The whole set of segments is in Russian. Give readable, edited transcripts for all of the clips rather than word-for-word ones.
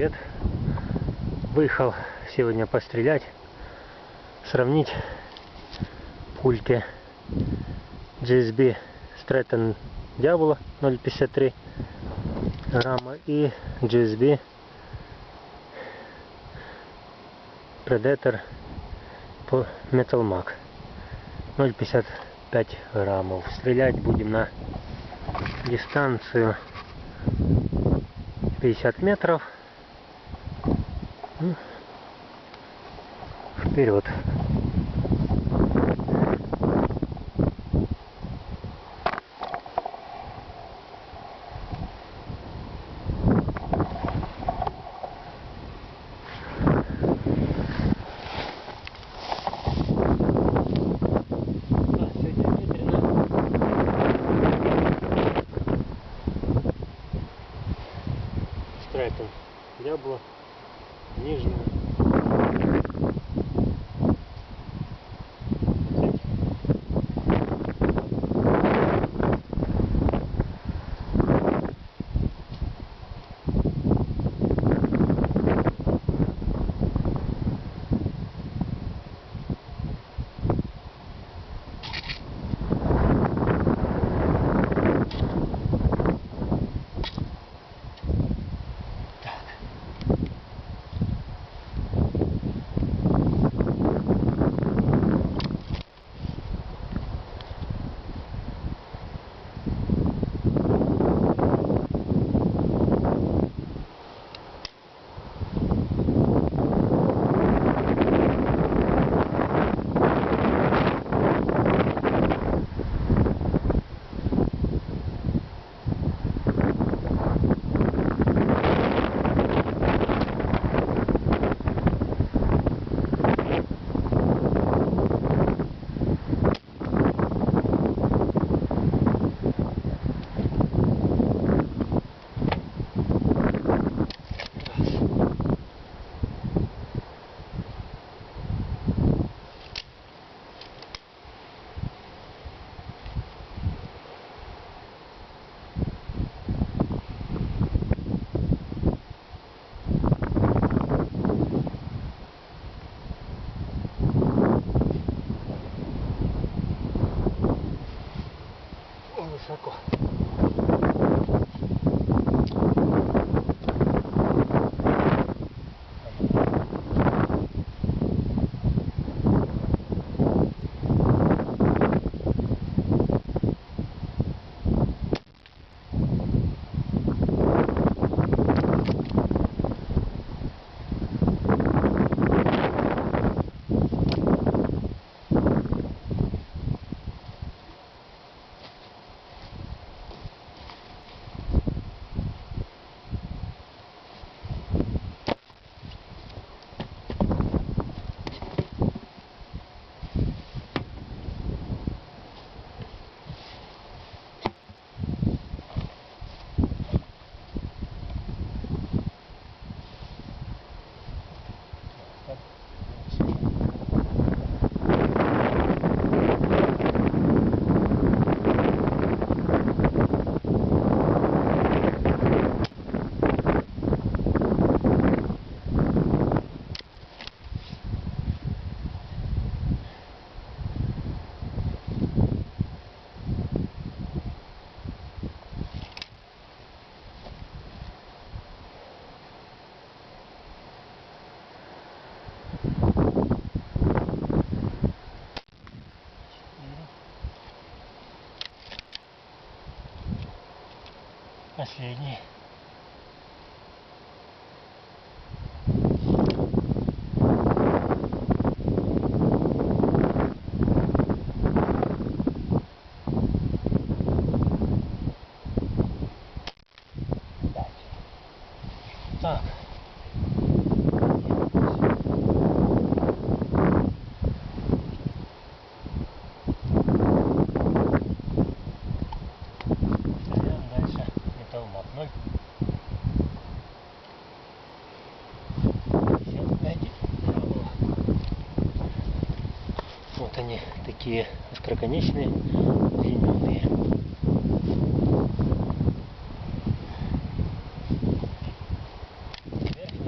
привет! Выехал сегодня пострелять, сравнить пульки GSB Stratton Diablo 0,53 грамма и GSB Predator по Metal Mag 0,55 граммов. Стрелять будем на дистанцию 50 метров. Вперед! Stratton Diablo, нижняя. Высоко. Последний. Так. Вот они, такие остроконечные, длинные. Вверх.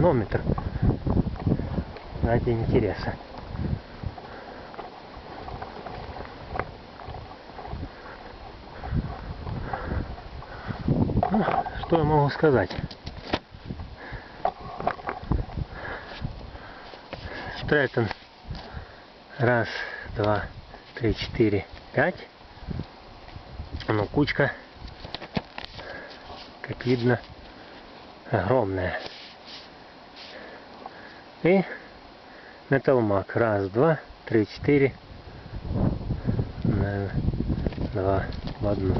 хронометр ради интереса. Ну, что я могу сказать? Стрэттон. Раз, два, три, четыре, пять. Но кучка, как видно, огромная. И металлмак. Раз, два, три, четыре. Наверное, два в одну.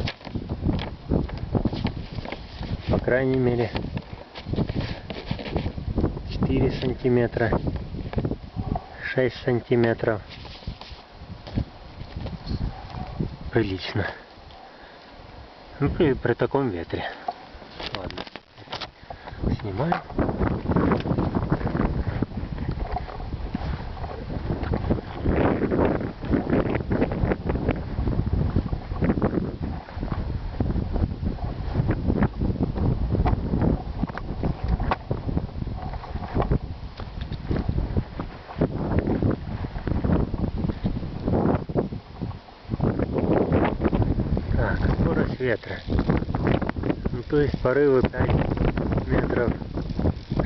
По крайней мере 4 сантиметра, 6 сантиметров. Прилично. Ну, при таком ветре. Ладно. Снимаю. Ветра. Ну, то есть порывы 5 метров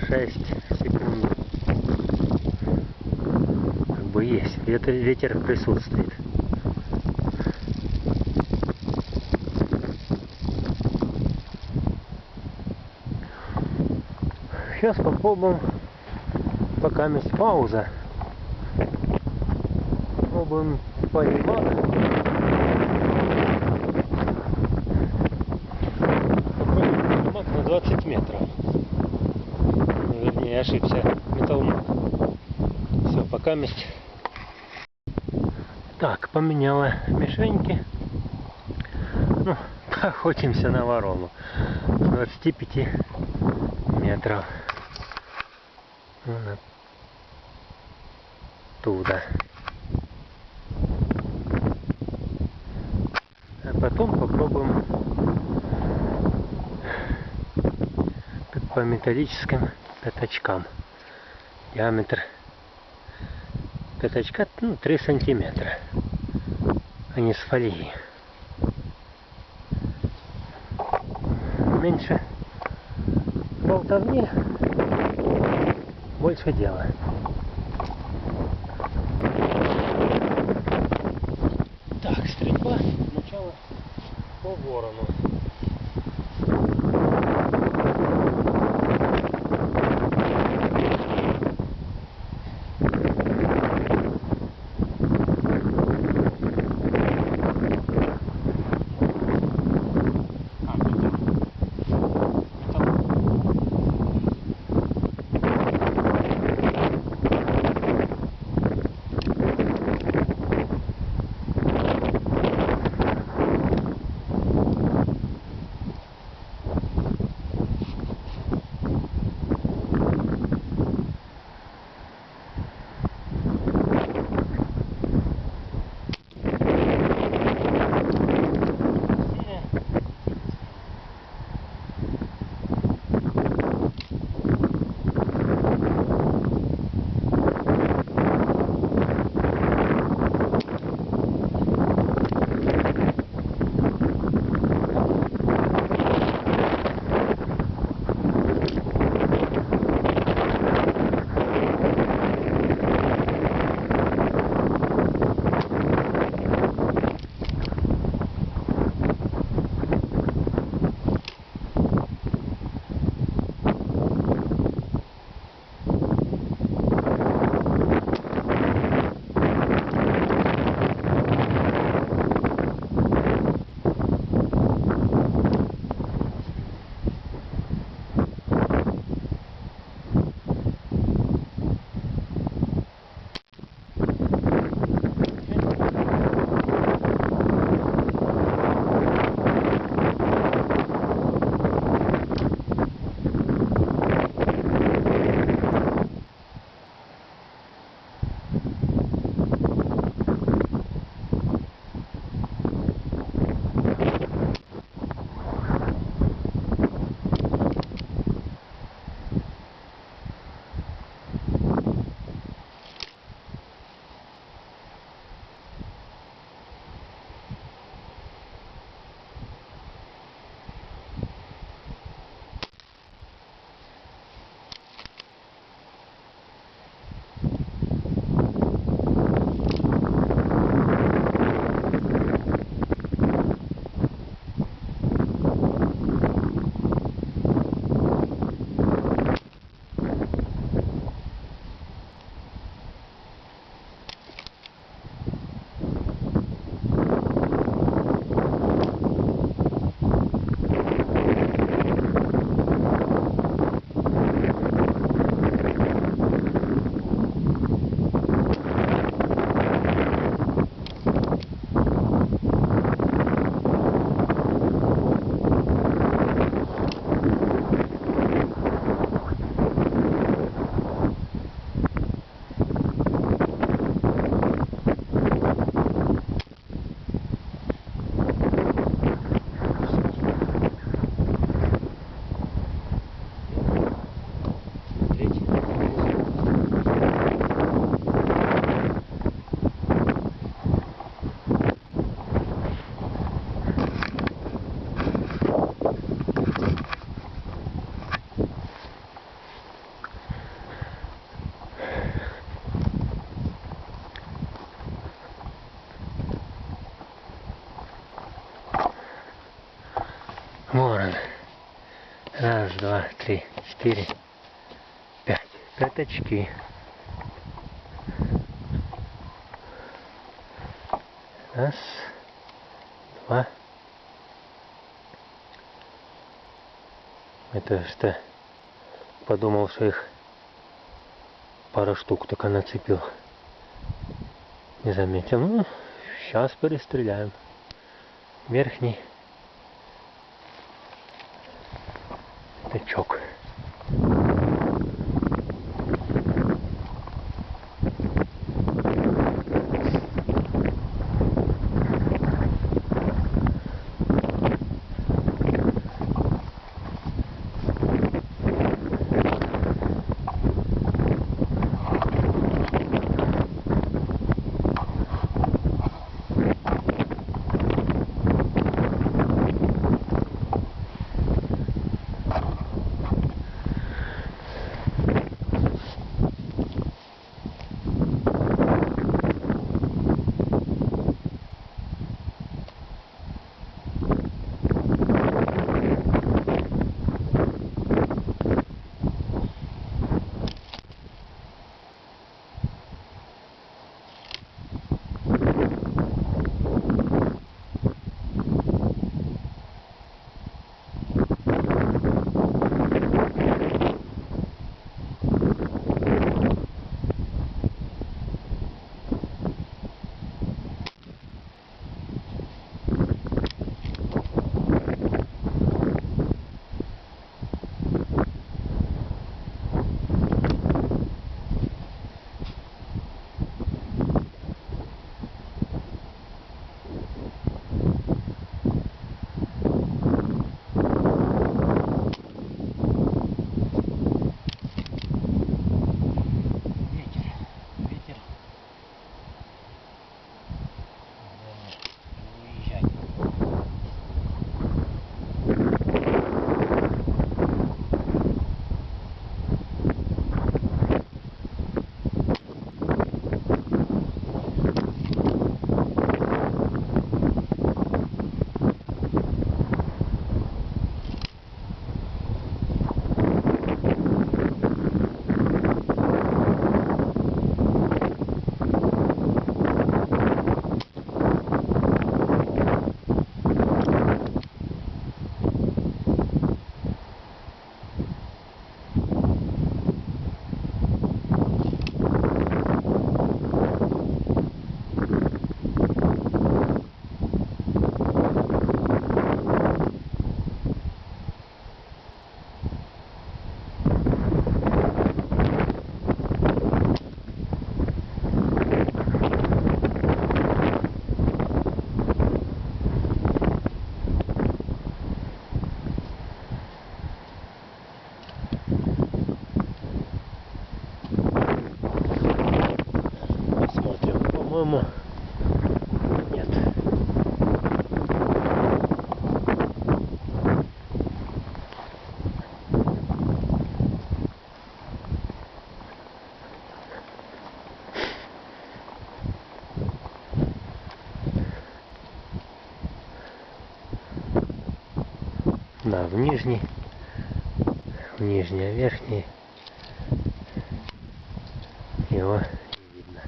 6 в секунду. Как бы есть. Ветер присутствует. Сейчас попробуем, пока есть пауза. Попробуем поймать. На 20 метров. Вернее, я ошибся. Металлмак. Все, пока месть. Так, поменяла мишеньки. Ну, охотимся на ворону. С 25 метров. Вон оттуда. А потом попробуем по металлическим пятачкам. Диаметр пятачка 3 сантиметра. Они с фольги. Меньше болтовни, больше дела. Так, стрельба. Сначала по ворону. Ворон. Раз, два, три, четыре, пять. Пяточки. Раз, два. Это что? Подумал, что их пару штук только нацепил. Не заметил. Ну, сейчас перестреляем. Верхний тычок. По-моему, нет. Да, в нижний, а верхний его не видно.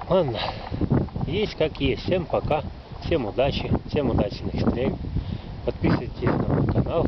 Ладно, есть как есть. Всем пока, всем удачи, всем удачных стрельб. Подписывайтесь на мой канал.